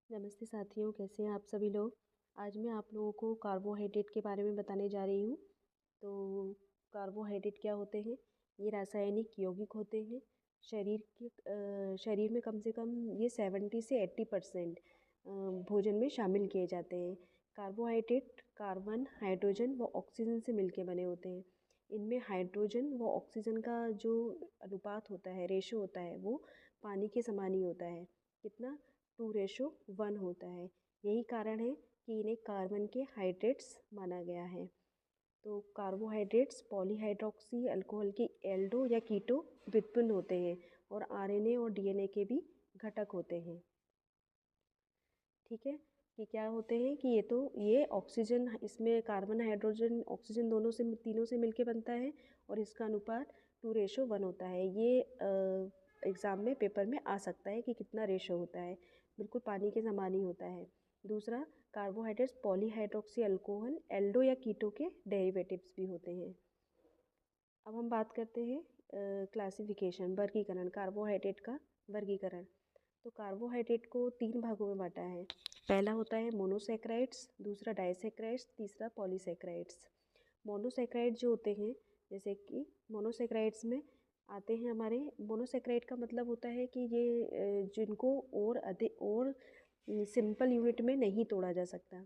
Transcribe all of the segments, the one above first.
नमस्ते साथियों, कैसे हैं आप सभी लोग। आज मैं आप लोगों को कार्बोहाइड्रेट के बारे में बताने जा रही हूँ। तो कार्बोहाइड्रेट क्या होते हैं? ये रासायनिक यौगिक होते हैं। शरीर में कम से कम ये 70 से 80% भोजन में शामिल किए जाते हैं। कार्बोहाइड्रेट कार्बन, हाइड्रोजन व ऑक्सीजन से मिलकर बने होते हैं। इनमें हाइड्रोजन व ऑक्सीजन का जो अनुपात होता है, रेशो होता है, वो पानी के समान ही होता है। कितना? 2:1 होता है। यही कारण है कि इन्हें कार्बन के हाइड्रेट्स माना गया है। तो कार्बोहाइड्रेट्स पॉलीहाइड्रोक्सी अल्कोहल के एल्डो या कीटो व्युत्पन्न होते हैं और आरएनए और डीएनए के भी घटक होते हैं। ठीक है, कि क्या होते हैं कि ये ऑक्सीजन, इसमें कार्बन हाइड्रोजन ऑक्सीजन तीनों से मिलके बनता है और इसका अनुपात 2:1 होता है। ये एग्ज़ाम में पेपर में आ सकता है कि कितना रेशो होता है। बिल्कुल पानी के समान ही होता है। दूसरा, कार्बोहाइड्रेट्स पॉलीहाइड्रोक्सी अल्कोहल एल्डो या कीटो के डेरिवेटिव्स भी होते हैं। अब हम बात करते हैं क्लासिफिकेशन, वर्गीकरण, कार्बोहाइड्रेट का वर्गीकरण। तो कार्बोहाइड्रेट को 3 भागों में बांटा है। पहला होता है मोनोसैकेराइड्स, दूसरा डाइसैकेराइड्स, तीसरा पॉलीसैकेराइड्स। मोनोसैकेराइड जो होते हैं, जैसे कि मोनोसैकेराइड्स में आते हैं हमारे, मोनोसैकेराइड का मतलब होता है कि ये जिनको और अधिक और सिंपल यूनिट में नहीं तोड़ा जा सकता।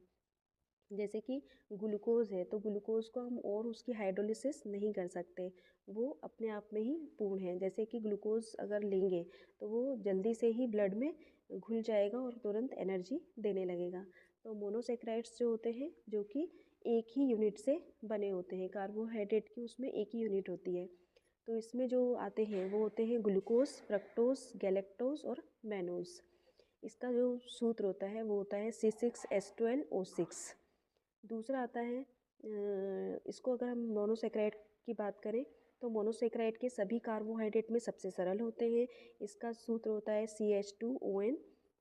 जैसे कि ग्लूकोज़ है, तो ग्लूकोज़ को हम और उसकी हाइड्रोलिसिस नहीं कर सकते, वो अपने आप में ही पूर्ण है। जैसे कि ग्लूकोज़ अगर लेंगे तो वो जल्दी से ही ब्लड में घुल जाएगा और तुरंत एनर्जी देने लगेगा। तो मोनोसैकेराइड्स जो होते हैं, जो कि एक ही यूनिट से बने होते हैं, कार्बोहाइड्रेट की उसमें एक ही यूनिट होती है। तो इसमें जो आते हैं वो होते हैं ग्लूकोज, फ्रक्टोज, गैलेक्टोज और मैनोज। इसका जो सूत्र होता है वो होता है C6H12O6। दूसरा आता है इसको अगर हम मोनोसैकेराइड की बात करें तो मोनोसैकेराइड के सभी कार्बोहाइड्रेट में सबसे सरल होते हैं। इसका सूत्र होता है CH2ON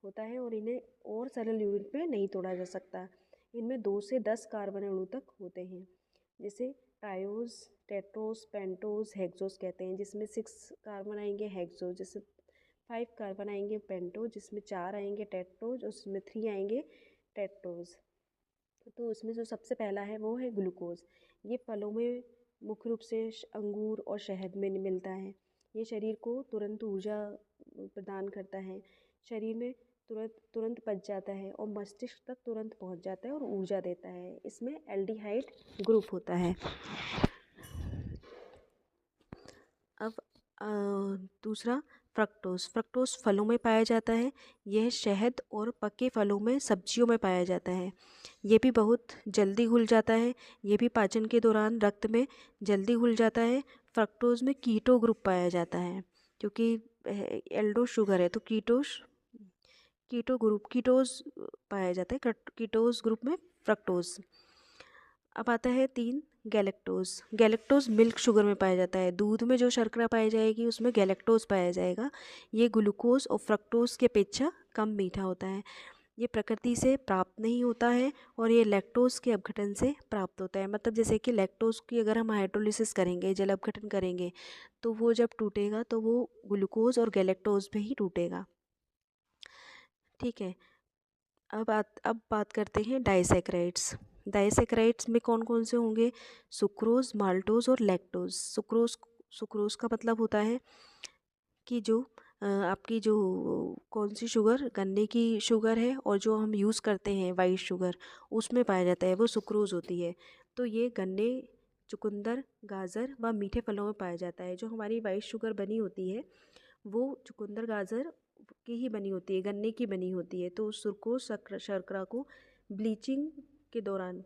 होता है और इन्हें और सरल यूनिट में नहीं तोड़ा जा सकता। इनमें 2 से 10 कार्बन अणु तक होते हैं, जैसे टायोस, टेट्रोस, पेंटोस, हेक्सोस कहते हैं, जिसमें 6 कार्बन आएंगे हेक्सो, जिसमें 5 कार्बन आएंगे पेंटोज, जिसमें 4 आएंगे टेट्रोज और उसमें 3 आएंगे टेट्रोज। तो उसमें जो सबसे पहला है वो है ग्लूकोज। ये फलों में मुख्य रूप से अंगूर और शहद में मिलता है। ये शरीर को तुरंत ऊर्जा प्रदान करता है। शरीर में तुरंत तुरंत पच जाता है और मस्तिष्क तक तुरंत पहुंच जाता है और ऊर्जा देता है। इसमें एल्डिहाइड ग्रुप होता है। अब दूसरा फ्रक्टोज। फ्रक्टोज फलों में पाया जाता है। यह शहद और पके फलों में, सब्जियों में पाया जाता है। ये भी बहुत जल्दी घुल जाता है। ये भी पाचन के दौरान रक्त में जल्दी घुल जाता है। फ्रक्टोज में कीटो ग्रुप पाया जाता है, क्योंकि एल्डो शुगर है तो कीटो ग्रुप कीटोज पाया जाता है। कीटोज ग्रुप में फ्रक्टोज। अब आता है 3 गैलेक्टोज। गैलेक्टोज मिल्क शुगर में पाया जाता है। दूध में जो शर्करा पाई जाएगी उसमें गैलेक्टोज पाया जाएगा। ये ग्लूकोज और फ्रक्टोज के अपेक्षा कम मीठा होता है। ये प्रकृति से प्राप्त नहीं होता है और ये लैक्टोज के अपघटन से प्राप्त होता है। मतलब जैसे कि लैक्टोज की अगर हम हाइड्रोलिसिस करेंगे, जल अपघटन करेंगे, तो वो जब टूटेगा तो वो ग्लूकोज और गैलेक्टोज में ही टूटेगा। ठीक है, अब बात करते हैं डाइसैकेराइड्स। डाइसैकेराइड्स में कौन कौन से होंगे? सुक्रोज, माल्टोज और लैक्टोज। सुक्रोज का मतलब होता है कि जो आपकी जो कौन सी शुगर, गन्ने की शुगर है और जो हम यूज़ करते हैं वाइट शुगर, उसमें पाया जाता है, वो सुक्रोज होती है। तो ये गन्ने, चुकंदर, गाजर व मीठे फलों में पाया जाता है। जो हमारी वाइट शुगर बनी होती है वो चुकंदर, गाजर की ही बनी होती है, गन्ने की बनी होती है। तो उस सुक्रोज शर्करा को ब्लीचिंग के दौरान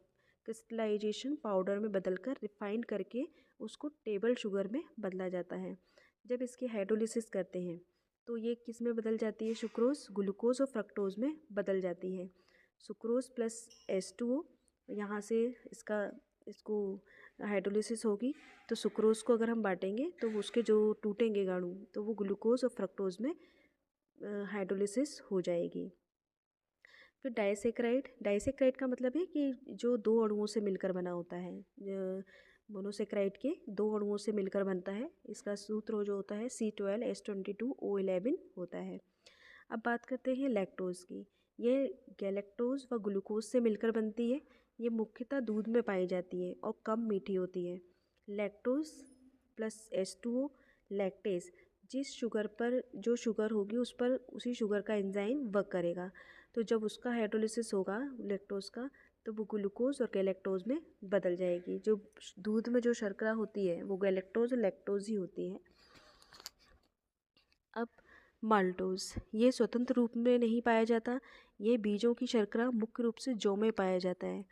क्रिस्टलाइजेशन पाउडर में बदलकर रिफाइंड करके उसको टेबल शुगर में बदला जाता है। जब इसकी हाइड्रोलिसिस करते हैं तो ये किस में बदल जाती है? सुक्रोज, ग्लूकोज और फ्रक्टोज में बदल जाती है। सुक्रोज प्लस H2O, यहाँ से इसको हाइड्रोलिसिस होगी तो सुक्रोज को अगर हम बांटेंगे तो उसके जो टूटेंगे गाढ़ू, तो वो ग्लूकोज और फ्रक्टोज में हाइड्रोलिसिस हो जाएगी। फिर डाइसैकेराइड। डाइसैकेराइड का मतलब है कि जो 2 अणुओं से मिलकर बना होता है। मोनोसैकेराइड के 2 अणुओं से मिलकर बनता है। इसका सूत्र जो होता है C12H22O11 होता है। अब बात करते हैं लैक्टोज की। ये गैलेक्टोज व ग्लूकोज से मिलकर बनती है। ये मुख्यतः दूध में पाई जाती है और कम मीठी होती है। लैक्टोज प्लस H2O लैक्टेज, जिस शुगर पर जो शुगर होगी उस पर उसी शुगर का एंजाइम वर्क करेगा। तो जब उसका हाइड्रोलिसिस होगा लैक्टोज का, तो वो ग्लूकोज और गैलेक्टोज में बदल जाएगी। जो दूध में जो शर्करा होती है वो गैलेक्टोज और लैक्टोज ही होती है। अब माल्टोज, ये स्वतंत्र रूप में नहीं पाया जाता। ये बीजों की शर्करा मुख्य रूप से जौ में पाया जाता है।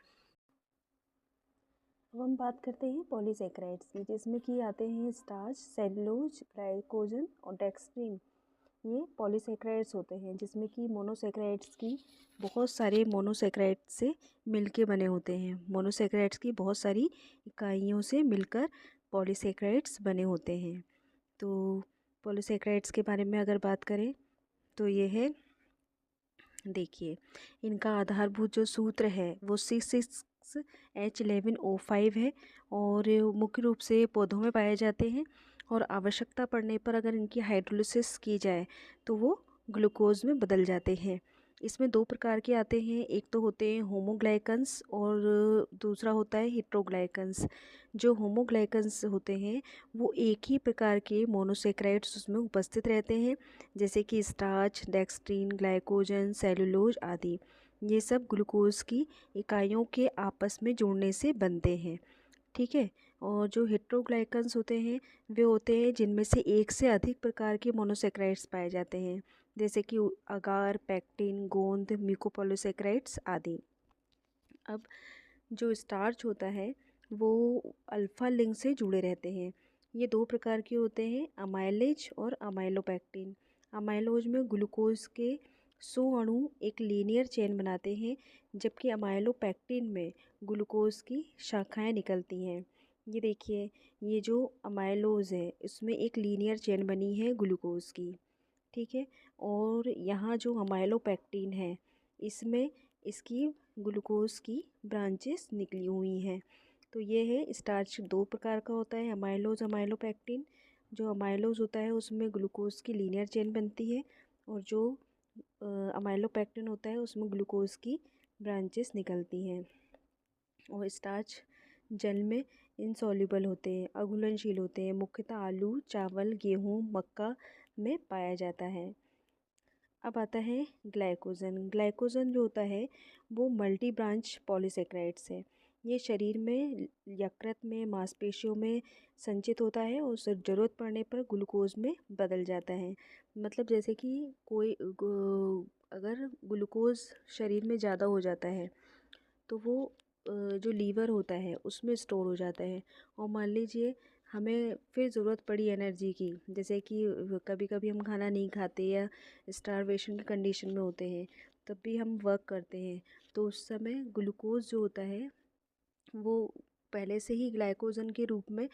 अब हम बात करते हैं पॉलीसेकेराइड्स की, जिसमें कि आते हैं स्टार्च, सेलुलोज, ग्लाइकोजन और डेक्स्ट्रीन। ये पॉलीसेकेराइड्स होते हैं, जिसमें कि मोनोसेकेराइड्स की बहुत सारे मोनोसेकेराइड्स से मिलके बने होते हैं। मोनोसेकेराइड्स की बहुत सारी इकाइयों से मिलकर पॉलीसेकेराइड्स बने होते हैं। तो पॉलीसेकेराइड्स के बारे में अगर बात करें तो ये है, देखिए इनका आधारभूत जो सूत्र है वो C6H11O5 है और मुख्य रूप से पौधों में पाए जाते हैं। और आवश्यकता पड़ने पर अगर इनकी हाइड्रोलिसिस की जाए तो वो ग्लूकोज में बदल जाते हैं। इसमें दो प्रकार के आते हैं, एक तो होते हैं होमोग्लाइकन्स और दूसरा होता है हेट्रोग्लाइकन्स। जो होमोग्लाइकन्स होते हैं वो एक ही प्रकार के मोनोसेकेराइड्स उसमें उपस्थित रहते हैं, जैसे कि स्टार्च, डेक्स्ट्रीन, ग्लाइकोजन, सेलुलोज आदि। ये सब ग्लूकोज की इकाइयों के आपस में जुड़ने से बनते हैं। ठीक है। और जो हेट्रोग्लाइकन्स होते हैं वे होते हैं जिनमें से एक से अधिक प्रकार के मोनोसेकेराइड्स पाए जाते हैं, जैसे कि अगार, पैक्टिन, गोंद, म्यूकोपॉलीसेकेराइड्स आदि। अब जो स्टार्च होता है वो अल्फा लिंक से जुड़े रहते हैं। ये दो प्रकार के होते हैं, अमाइलेज और अमाइलोपैक्टिन। अमाइलोज में ग्लूकोज के 100 अणु एक लीनियर चेन बनाते हैं, जबकि अमाइलोपैक्टिन में ग्लूकोज की शाखाएं निकलती हैं। ये देखिए, ये जो अमाइलोज है इसमें एक लीनियर चेन बनी है ग्लूकोज की। ठीक है। और यहाँ जो अमाइलोपैक्टिन है इसमें इसकी ग्लूकोज की ब्रांचेस निकली हुई हैं। तो ये है, स्टार्च दो प्रकार का होता है, अमाइलोज, अमाइलोपैक्टिन। जो अमाइलोज होता है उसमें ग्लूकोज की लीनियर चेन बनती है और जो अमाइलोपैक्टिन होता है उसमें ग्लूकोज की ब्रांचेस निकलती हैं। और स्टार्च जल में इनसॉल्युबल होते हैं, अघुलनशील होते हैं, मुख्यतः आलू, चावल, गेहूँ, मक्का में पाया जाता है। अब आता है ग्लाइकोजन। ग्लाइकोजन जो होता है वो मल्टी ब्रांच पॉलीसेकेराइड्स है। ये शरीर में, यकृत में, मांसपेशियों में संचित होता है और ज़रूरत पड़ने पर ग्लूकोज में बदल जाता है। मतलब जैसे कि कोई अगर ग्लूकोज शरीर में ज़्यादा हो जाता है तो वो जो लीवर होता है उसमें स्टोर हो जाता है। और मान लीजिए हमें फिर ज़रूरत पड़ी एनर्जी की, जैसे कि कभी कभी हम खाना नहीं खाते या स्टारवेशन की कंडीशन में होते हैं, तब भी हम वर्क करते हैं, तो उस समय ग्लूकोज जो होता है वो पहले से ही ग्लाइकोजन के रूप में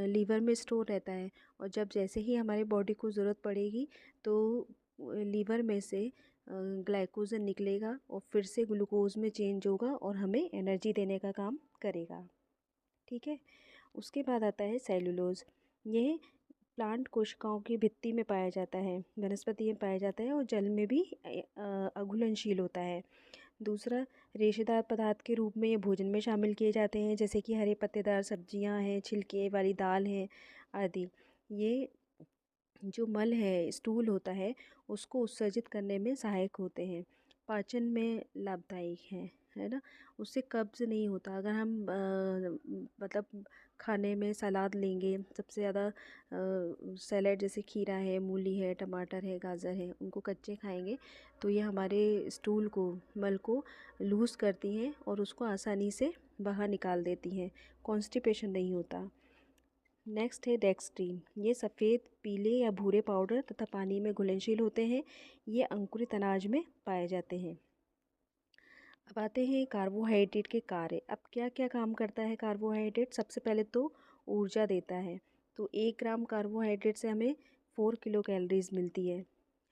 लीवर में स्टोर रहता है। और जब जैसे ही हमारे बॉडी को ज़रूरत पड़ेगी तो लीवर में से ग्लाइकोजन निकलेगा और फिर से ग्लूकोज में चेंज होगा और हमें एनर्जी देने का काम करेगा। ठीक है। उसके बाद आता है सेलुलोज। यह प्लांट कोशिकाओं की भित्ति में पाया जाता है, वनस्पति में पाया जाता है और जल में भी अघुलनशील होता है। दूसरा, रेशेदार पदार्थ के रूप में ये भोजन में शामिल किए जाते हैं, जैसे कि हरे पत्तेदार सब्जियां हैं, छिलके वाली दाल है आदि। ये जो मल है, स्टूल होता है, उसको उत्सर्जित करने में सहायक होते हैं, पाचन में लाभदायक है ना। उससे कब्ज़ नहीं होता। अगर हम मतलब खाने में सलाद लेंगे, सबसे ज़्यादा सैलेड जैसे खीरा है, मूली है, टमाटर है, गाजर है, उनको कच्चे खाएंगे तो ये हमारे स्टूल को, मल को लूज़ करती हैं और उसको आसानी से बाहर निकाल देती हैं, कॉन्स्टिपेशन नहीं होता। नेक्स्ट है डेक्स्ट्रीन। ये सफ़ेद, पीले या भूरे पाउडर तथा पानी में घुलनशील होते हैं। ये अंकुरित अनाज में पाए जाते हैं। अब आते हैं कार्बोहाइड्रेट के कार्य। अब क्या क्या काम करता है कार्बोहाइड्रेट? सबसे पहले तो ऊर्जा देता है। तो 1 ग्राम कार्बोहाइड्रेट से हमें 4 किलो कैलोरीज मिलती है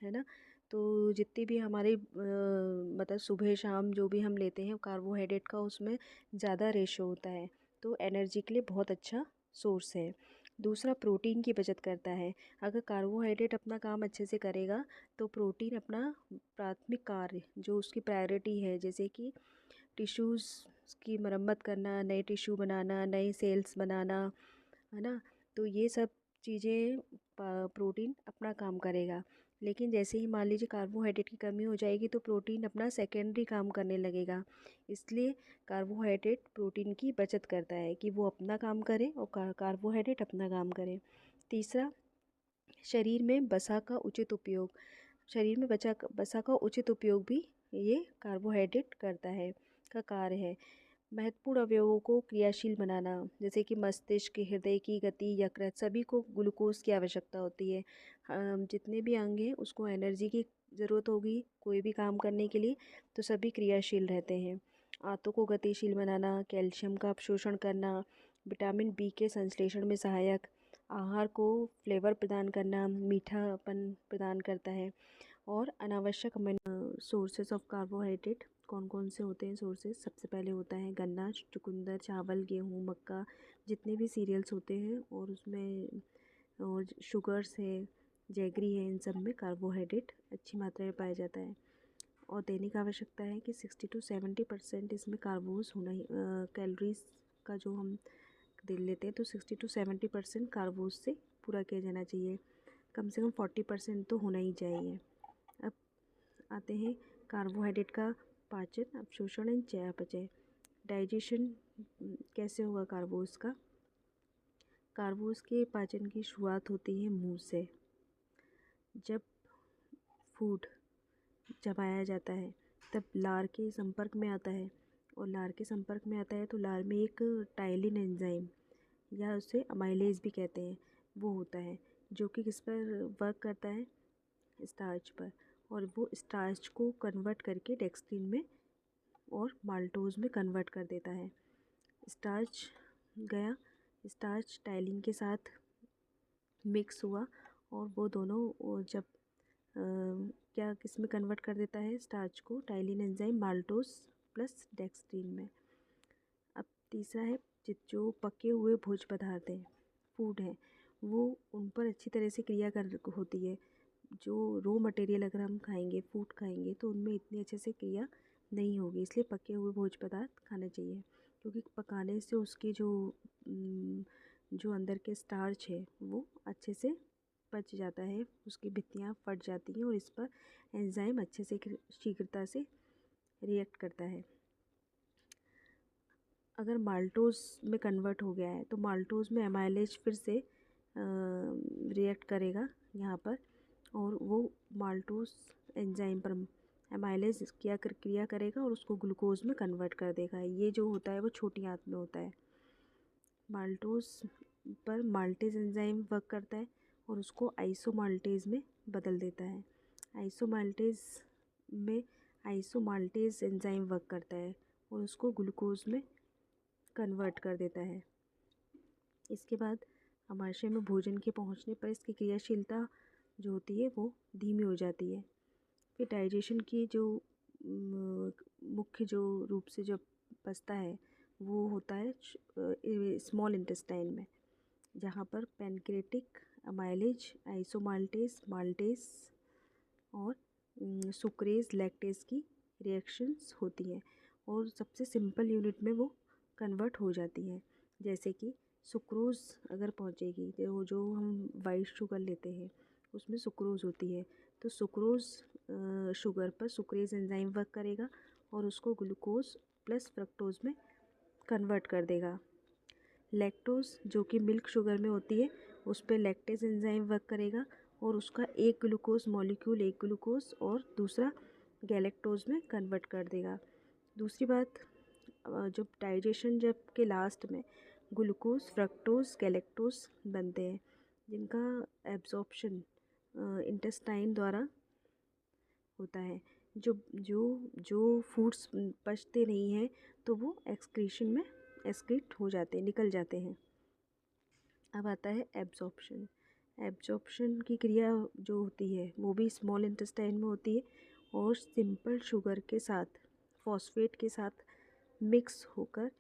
ना। तो जितनी भी हमारी मतलब सुबह शाम जो भी हम लेते हैं कार्बोहाइड्रेट का, उसमें ज़्यादा रेशो होता है, तो एनर्जी के लिए बहुत अच्छा सोर्स है। दूसरा प्रोटीन की बचत करता है। अगर कार्बोहाइड्रेट अपना काम अच्छे से करेगा तो प्रोटीन अपना प्राथमिक कार्य जो उसकी प्रायोरिटी है, जैसे कि टिश्यूज़ की मरम्मत करना, नए टिश्यू बनाना, नए सेल्स बनाना, है ना, तो ये सब चीज़ें प्रोटीन अपना काम करेगा। लेकिन जैसे ही मान लीजिए कार्बोहाइड्रेट की कमी हो जाएगी तो प्रोटीन अपना सेकेंडरी काम करने लगेगा। इसलिए कार्बोहाइड्रेट प्रोटीन की बचत करता है कि वो अपना काम करे और कार्बोहाइड्रेट अपना काम करे। तीसरा, शरीर में वसा का उचित उपयोग। शरीर में वसा का उचित उपयोग भी ये कार्बोहाइड्रेट करता है, का कार्य है। महत्वपूर्ण अवयवों को क्रियाशील बनाना, जैसे कि मस्तिष्क, हृदय की गति, यकृत, सभी को ग्लूकोज की आवश्यकता होती है। जितने भी अंग हैं उसको एनर्जी की ज़रूरत होगी कोई भी काम करने के लिए, तो सभी क्रियाशील रहते हैं। आंतों को गतिशील बनाना, कैल्शियम का अवशोषण करना, विटामिन बी के संश्लेषण में सहायक, आहार को फ्लेवर प्रदान करना, मीठापन प्रदान करता है। और अनावश्यक सोर्सेज ऑफ कार्बोहाइड्रेट कौन कौन से होते हैं सोर्सेज? सबसे पहले होता है गन्ना, चुकंदर, चावल, गेहूँ, मक्का, जितने भी सीरियल्स होते हैं, और उसमें और शुगर्स है, जैगरी है, इन सब में कार्बोहाइड्रेट अच्छी मात्रा में पाया जाता है। और दैनिक आवश्यकता है कि 60 to 70% इसमें कार्बोज होना ही, कैलोरीज का जो हम दे लेते हैं तो 60 to 70% कार्बोज से पूरा किया जाना चाहिए। कम से कम 40% तो होना ही चाहिए। अब आते हैं कार्बोहाइड्रेट का पाचन, अवशोषण एंड चयापचय। डाइजेशन कैसे होगा कार्बोज का? कार्बोज के पाचन की शुरुआत होती है मुंह से। जब फूड चबाया जाता है तब लार के संपर्क में आता है, और लार के संपर्क में आता है तो लार में एक टाइलिन एंजाइम, या उसे अमाइलेज भी कहते हैं, वो होता है, जो कि किस पर वर्क करता है? स्टार्च पर। और वो स्टार्च को कन्वर्ट करके डेक्स्ट्रिन में और माल्टोज में कन्वर्ट कर देता है। स्टार्च गया, स्टार्च टाइलिन के साथ मिक्स हुआ, और वो दोनों जब क्या किस में कन्वर्ट कर देता है स्टार्च को? Ptyalin enzyme maltose plus dextrin में। अब तीसरा है जो पके हुए भोज्य पदार्थ हैं, फूड हैं, वो उन पर अच्छी तरह से क्रिया कर होती है। जो रॉ मटेरियल अगर हम खाएंगे, फूड खाएंगे, तो उनमें इतनी अच्छे से क्रिया नहीं होगी, इसलिए पके हुए भोज्य पदार्थ खाने चाहिए, क्योंकि पकाने से उसकी जो अंदर के स्टार्च है वो अच्छे से पच जाता है, उसकी भित्तियाँ फट जाती हैं, और इस पर एंजाइम अच्छे से शीघ्रता से रिएक्ट करता है। अगर माल्टोज में कन्वर्ट हो गया है तो माल्टोज में एमाइलेज फिर से रिएक्ट करेगा यहाँ पर, और वो माल्टोज एंजाइम पर एमाइलेज क्रिया करेगा और उसको ग्लूकोज में कन्वर्ट कर देगा। ये जो होता है वो छोटी आंत में होता है। माल्टोज पर माल्टेज एंजाइम वर्क करता है और उसको आइसोमाल्टेज में बदल देता है। आइसोमाल्टेज एंजाइम वर्क करता है और उसको ग्लूकोज में कन्वर्ट कर देता है। इसके बाद आमाशय में भोजन के पहुंचने पर इसकी क्रियाशीलता जो होती है वो धीमी हो जाती है। फिर डाइजेशन की जो मुख्य जो रूप से जब पचता है वो होता है स्मॉल इंटेस्टाइन में, जहाँ पर पैनक्रेटिक, अमाइलेज, आइसोमाल्टेज, माल्टेज और सुक्रेज, लैक्टेज की रिएक्शंस होती हैं, और सबसे सिंपल यूनिट में वो कन्वर्ट हो जाती हैं। जैसे कि सुक्रोज़ अगर पहुँचेगी, जो हम वाइट शुगर लेते हैं उसमें सुक्रोज़ होती है, तो सुक्रोज़ शुगर पर सुक्रेज एंजाइम वर्क करेगा और उसको ग्लूकोज प्लस फ्रक्टोज में कन्वर्ट कर देगा। लैक्टोज जो कि मिल्क शुगर में होती है, उस पर लैक्टेज एंजाइम वर्क करेगा और उसका एक ग्लूकोज मॉलिक्यूल, एक ग्लूकोज और दूसरा गैलेक्टोज में कन्वर्ट कर देगा। दूसरी बात, जब डाइजेशन जब के लास्ट में ग्लूकोज, फ्रक्टोज, गैलेक्टोज बनते हैं, जिनका एब्जॉर्प्शन इंटेस्टाइन द्वारा होता है। जो जो जो फूड्स पचते नहीं हैं तो वो एक्सक्रीशन में एक्सक्रीट हो जाते हैं, निकल जाते हैं। अब आता है एब्जॉर्प्शन। एब्जॉर्प्शन की क्रिया जो होती है वो भी स्मॉल इंटेस्टाइन में होती है और सिंपल शुगर के साथ, फॉस्फेट के साथ मिक्स होकर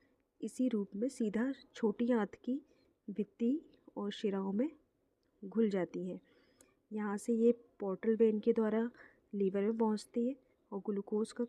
इसी रूप में सीधा छोटी आंत की भित्ति और शिराओं में घुल जाती हैं। यहाँ से ये पोर्टल वेन के द्वारा लीवर में पहुँचती है और ग्लूकोज का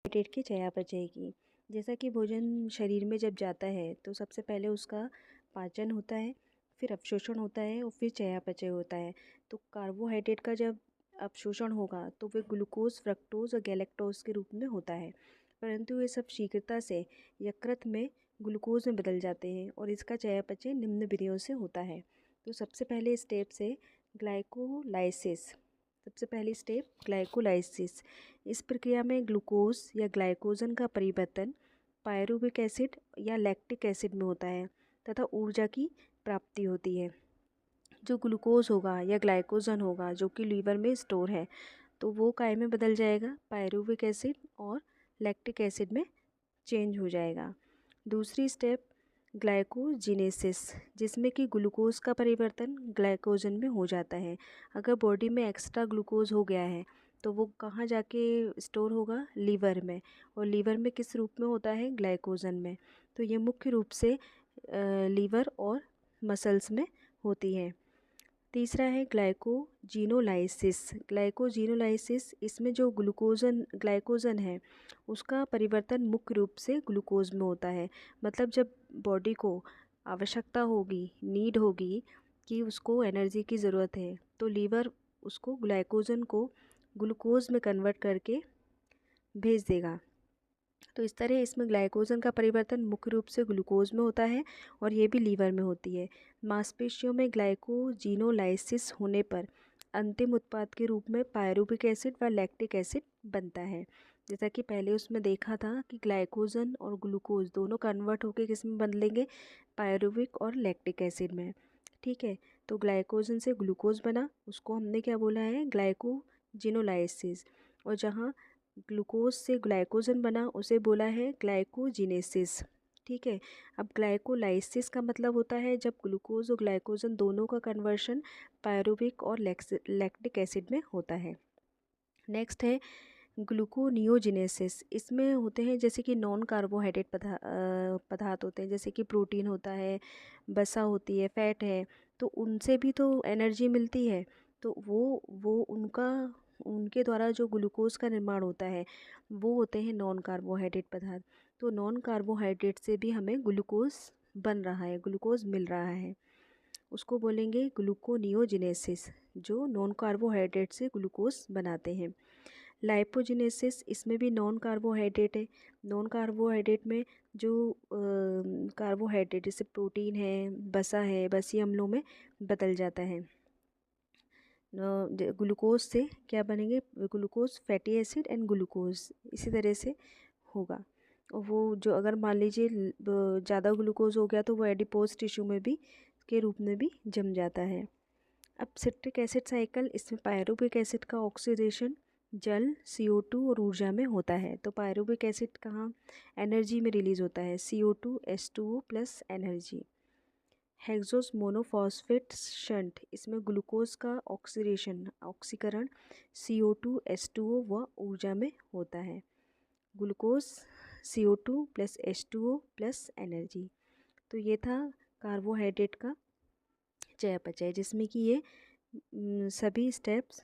पेट की चयापचय की। जैसा कि भोजन शरीर में जब जाता है तो सबसे पहले उसका पाचन होता है, फिर अवशोषण होता है और फिर चयापचय होता है। तो कार्बोहाइड्रेट का जब अवशोषण होगा तो वे ग्लूकोज, फ्रक्टोज और गैलेक्टोज के रूप में होता है, परंतु ये सब शीघ्रता से यकृत में ग्लूकोज में बदल जाते हैं और इसका चयापचय निम्न विधियों से होता है। तो सबसे पहले स्टेप से ग्लाइकोलाइसिस सबसे पहली स्टेप ग्लाइकोलाइसिस। इस प्रक्रिया में ग्लूकोज या ग्लाइकोजन का परिवर्तन पायरुविक एसिड या लैक्टिक एसिड में होता है तथा ऊर्जा की प्राप्ति होती है। जो ग्लूकोज होगा या ग्लाइकोजन होगा जो कि लीवर में स्टोर है, तो वो काय में बदल जाएगा, पायरुविक एसिड और लैक्टिक एसिड में चेंज हो जाएगा। दूसरी स्टेप ग्लाइकोजिनेसिस, जिसमें कि ग्लूकोज का परिवर्तन ग्लाइकोजन में हो जाता है। अगर बॉडी में एक्स्ट्रा ग्लूकोज हो गया है तो वो कहाँ जाके स्टोर होगा? लीवर में। और लीवर में किस रूप में होता है? ग्लाइकोजन में। तो ये मुख्य रूप से लीवर और मसल्स में होती है। तीसरा है ग्लाइकोजिनोलाइसिस। ग्लाइकोजिनोलाइसिस, इसमें जो ग्लाइकोजन है उसका परिवर्तन मुख्य रूप से ग्लूकोज में होता है। मतलब जब बॉडी को आवश्यकता होगी, नीड होगी कि उसको एनर्जी की ज़रूरत है, तो लीवर उसको ग्लाइकोजन को ग्लूकोज में कन्वर्ट करके भेज देगा। तो इस तरह इसमें ग्लाइकोजन का परिवर्तन मुख्य रूप से ग्लूकोज में होता है और ये भी लीवर में होती है। मांसपेशियों में ग्लाइकोजिनोलाइसिस होने पर अंतिम उत्पाद के रूप में पायरुविक एसिड व लैक्टिक एसिड बनता है। जैसा कि पहले उसमें देखा था कि ग्लाइकोजन और ग्लूकोज दोनों कन्वर्ट होकर किस में बदलेंगे? पायरुविक और लैक्टिक एसिड में। ठीक है, तो ग्लाइकोजन से ग्लूकोज बना, उसको हमने क्या बोला है? ग्लाइकोजिनोलाइसिस। और जहाँ ग्लूकोज से ग्लाइकोजन बना उसे बोला है ग्लाइकोजिनेसिस। ठीक है, अब ग्लाइकोलाइसिस का मतलब होता है जब ग्लूकोज और ग्लाइकोजन दोनों का कन्वर्शन पायरुविक और लैक्टिक एसिड में होता है। नेक्स्ट है ग्लूकोनियोजिनेसिस। इसमें होते हैं जैसे कि नॉन कार्बोहाइड्रेट पदार्थ होते हैं, जैसे कि प्रोटीन होता है, वसा होती है, फैट है, तो उनसे भी तो एनर्जी मिलती है। तो वो उनके द्वारा जो ग्लूकोज का निर्माण होता है वो होते हैं नॉन कार्बोहाइड्रेट पदार्थ। तो नॉन कार्बोहाइड्रेट से भी हमें ग्लूकोज बन रहा है, ग्लूकोज मिल रहा है, उसको बोलेंगे ग्लूकोनियोजिनेसिस, जो नॉन कार्बोहाइड्रेट से ग्लूकोज बनाते हैं। लाइपोजिनेसिस, इसमें भी नॉन कार्बोहाइड्रेट है। नॉन कार्बोहाइड्रेट में जो कार्बोहाइड्रेट जैसे प्रोटीन है, वसा है, वसीय अम्लों में बदल जाता है। ग्लूकोज से क्या बनेंगे? Glucose, fatty acid and glucose, इसी तरह से होगा। और वो जो अगर मान लीजिए ज़्यादा ग्लूकोज हो गया तो वो एडिपोज टिश्यू में भी के रूप में भी जम जाता है। अब सिट्रिक एसिड साइकिल, इसमें पायरुविक एसिड का ऑक्सीडेशन जल, CO2 और ऊर्जा में होता है। तो पायरुविक एसिड कहाँ? एनर्जी में रिलीज होता है, CO2 H2O plus energy. Hexose monophosphate shunt, इसमें ग्लूकोज का ऑक्सीकरण CO2 H2O व ऊर्जा में होता है। Glucose, CO2 plus H2O plus energy. तो ये था कार्बोहाइड्रेट का चयापचय, जिसमें कि ये सभी स्टेप्स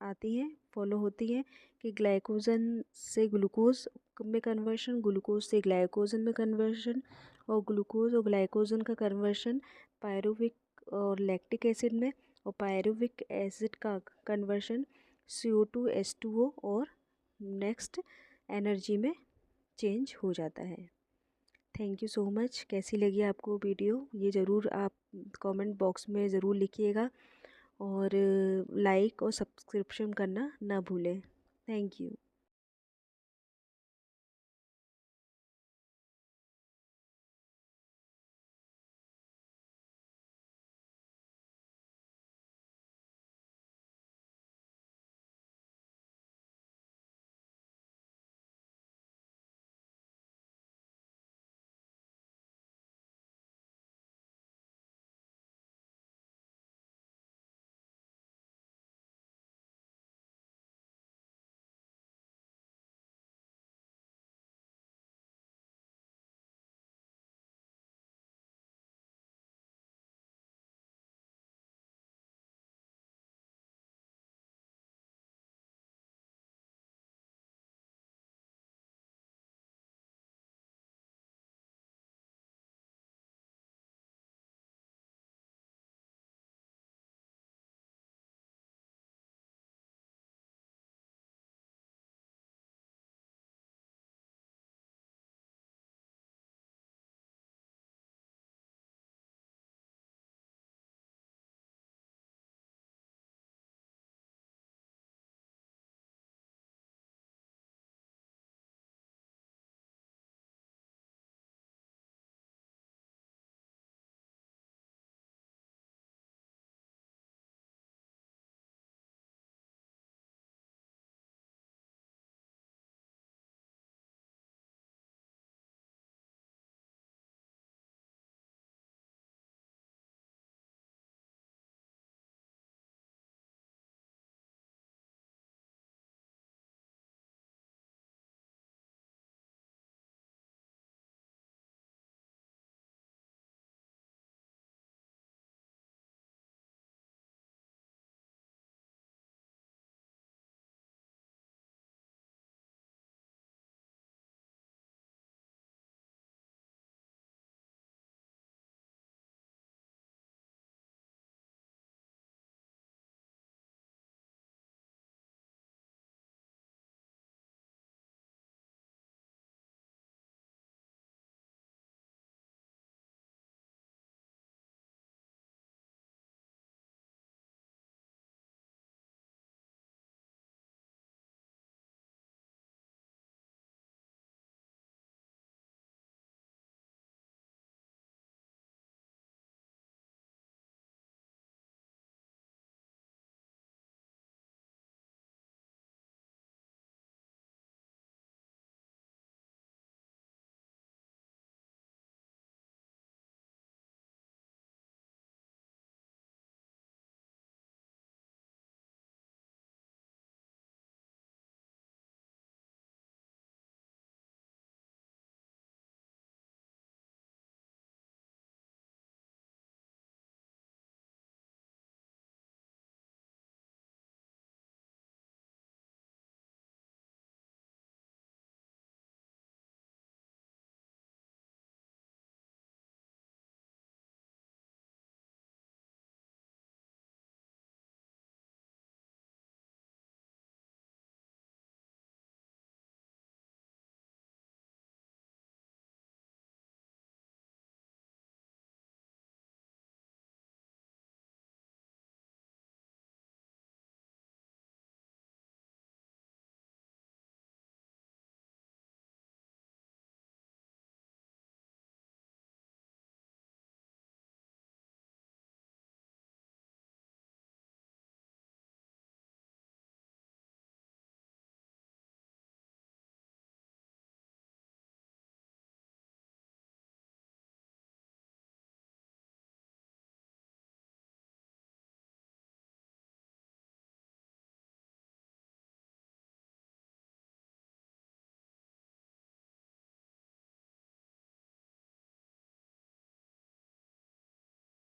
आती हैं, फॉलो होती हैं कि ग्लाइकोजन से ग्लूकोज में कन्वर्शन, ग्लूकोज से ग्लाइकोजन में कन्वर्शन, और ग्लूकोज और ग्लाइकोजन का कन्वर्शन पायरुविक और लैक्टिक एसिड में, और पायरुविक एसिड का कन्वर्शन CO2 H2O और नेक्स्ट एनर्जी में चेंज हो जाता है। Thank you so much. कैसी लगी आपको वीडियो ये ज़रूर आप कमेंट बॉक्स में ज़रूर लिखिएगा, और लाइक और सब्सक्रिप्शन करना ना भूलें। Thank you.